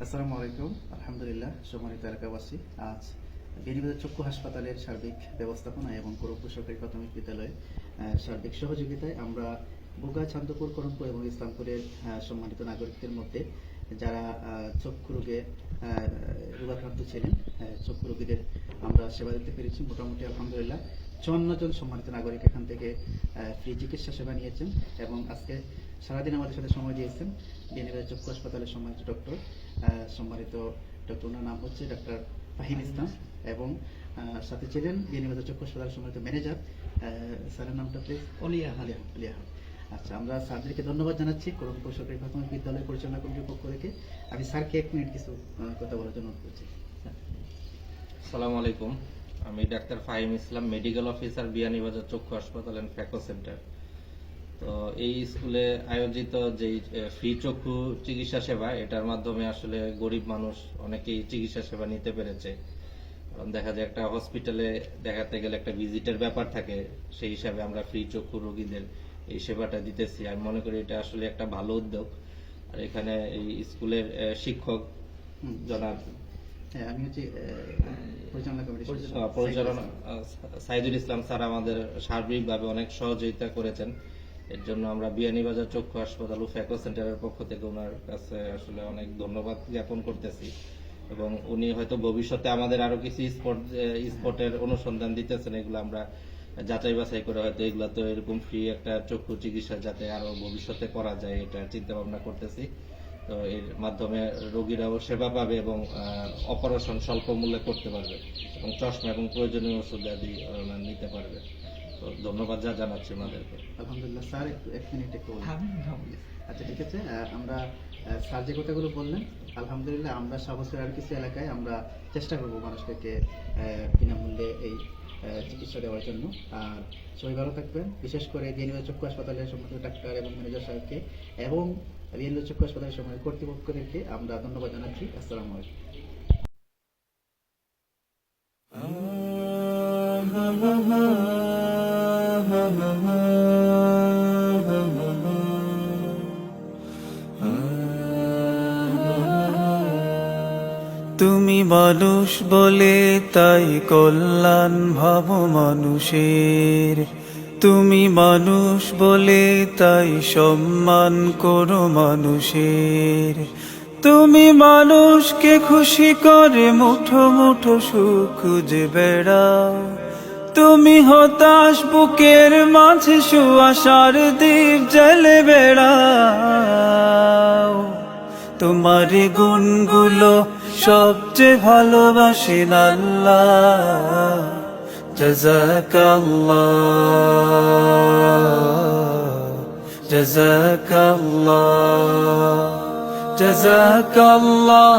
আসসালামু আলাইকুম। আলহামদুলিল্লাহ, সম্মানিত এলাকাবাসী, আজ বেনিবাজার চক্ষু হাসপাতালের সার্বিক ব্যবস্থাপনা এবং করমপুর সরকারি প্রাথমিক বিদ্যালয়ের সার্বিক সহযোগিতায় আমরা বোগা, চান্দপুর, করমপুর এবং ইসলামপুরের সম্মানিত নাগরিকদের মধ্যে যারা চক্ষু রোগে রোগাক্রান্ত ছিলেন, চক্ষু রোগীদের আমরা সেবা দিতে পেরেছি। মোটামুটি আলহামদুলিল্লাহ 54 জন সম্মানিত নাগরিক এখান থেকে ফ্রি চিকিৎসা সেবা নিয়েছেন এবং আজকে সারাদিন আমাদের সাথে সময় দিয়েছেন বেনিবাজার চক্ষু হাসপাতালের সম্মানিত ডক্টর, ওনার নাম হচ্ছে ডক্টর ফাহিম ইসলাম এবং সাথে ছিলেন বেনিবাজার চক্ষু হাসপাতালের সম্মানিত ম্যানেজার, স্যারের নামটা প্লিজ। অলিয়া হক। আচ্ছা, আমরা স্যারদেরকে ধন্যবাদ জানাচ্ছি করমপুর সরকারি প্রাথমিক বিদ্যালয় পরিচালনা কমিটির পক্ষ থেকে। আমি স্যারকে 1 মিনিট কিছু কথা বলার জন্য অনুরোধ করছি। আসসালামু আলাইকুম, আমি ডাক্তার ফাহিম ইসলাম, মেডিকেল অফিসার, বিয়ানীবাজার চক্ষু হাসপাতাল এন্ড ফ্যাকো সেন্টার। তো এই স্কুলে আয়োজিত যেই ফ্রি চক্ষু চিকিৎসা সেবা, এটার মাধ্যমে আসলে গরিব মানুষ অনেকেই চিকিৎসা সেবা নিতে পেরেছে। কারণ দেখা যায় একটা হসপিটালে দেখাতে গেলে একটা ভিজিটের ব্যাপার থাকে, সেই হিসাবে আমরা ফ্রি চক্ষু রোগীদের এই সেবাটা দিতেছি। আমি মনে করি এটা আসলে একটা ভালো উদ্যোগ। আর এখানে এই স্কুলের শিক্ষক জনাব আমি হচ্ছে পরিচালনা সাইদুল ইসলাম স্যার আমাদের সার্বিকভাবে অনেক সহযোগিতা করেছেন। এর জন্য আমরা বিয়ানীবাজার চক্ষু হাসপাতাল ও ফ্যাকো সেন্টারের পক্ষ থেকে ওনার কাছে আসলে অনেক ধন্যবাদ জ্ঞাপন করতেছি। এবং উনি হয়তো ভবিষ্যতে আমাদের আরো কিছু স্পটের অনুসন্ধান দিতেছেন, এগুলো আমরা যাচাই বাছাই করে হয়তো এগুলা তো এরকম ফ্রি একটা চক্ষু চিকিৎসা যাতে আরো ভবিষ্যতে করা যায়, এটা চিন্তা ভাবনা করতেছি। তো এর মাধ্যমে রোগীরাও সেবা পাবে এবং অপারেশন স্বল্প মূল্যে করতে পারবে এবং চশমা এবং প্রয়োজনীয় ওষুধ আদি নিতে পারবে। তো ধন্যবাদ জানাচ্ছি ওনাদেরকে। আলহামদুলিল্লাহ। স্যার একটু 1 মিনিট একটু বলুন। আচ্ছা, ঠিক আছে। আমরা স্যার যে কথাগুলো বললেন, আলহামদুলিল্লাহ আমরা সাবসের আর কিছু এলাকায় আমরা চেষ্টা করব মানুষদেরকে বিনামূল্যে এই চিকিৎসা দেওয়ার জন্য। আর সবাই ভালো থাকবেন, বিশেষ করে বেনিবাজার চক্ষু হাসপাতালের সম্মানিত ডাক্তার এবং ম্যানেজার সাহেবকে এবং বেনিবাজার চক্ষু হাসপাতালের সম্মানিত কর্তৃপক্ষদেরকে আমরা ধন্যবাদ জানাচ্ছি। আসসালামু আলাইকুম। তুমি মানুষ বলে তাই কল্যাণ ভাব মানুষের, তুমি মানুষ বলে তাই সম্মান করো মানুষের, তুমি মানুষকে খুশি করে মুঠো মুঠো সুখ খুঁজে বেড়াও, তুমি হতাশ বুকের মাঝে সুআশার দ্বীপ জ্বেলে বেড়াও। তোমার গুণগুলো সবচেয়ে ভালোবাসেন আল্লাহ। জাযাকাল্লাহ, জাযাকাল্লাহ, জাযাকাল্লাহ।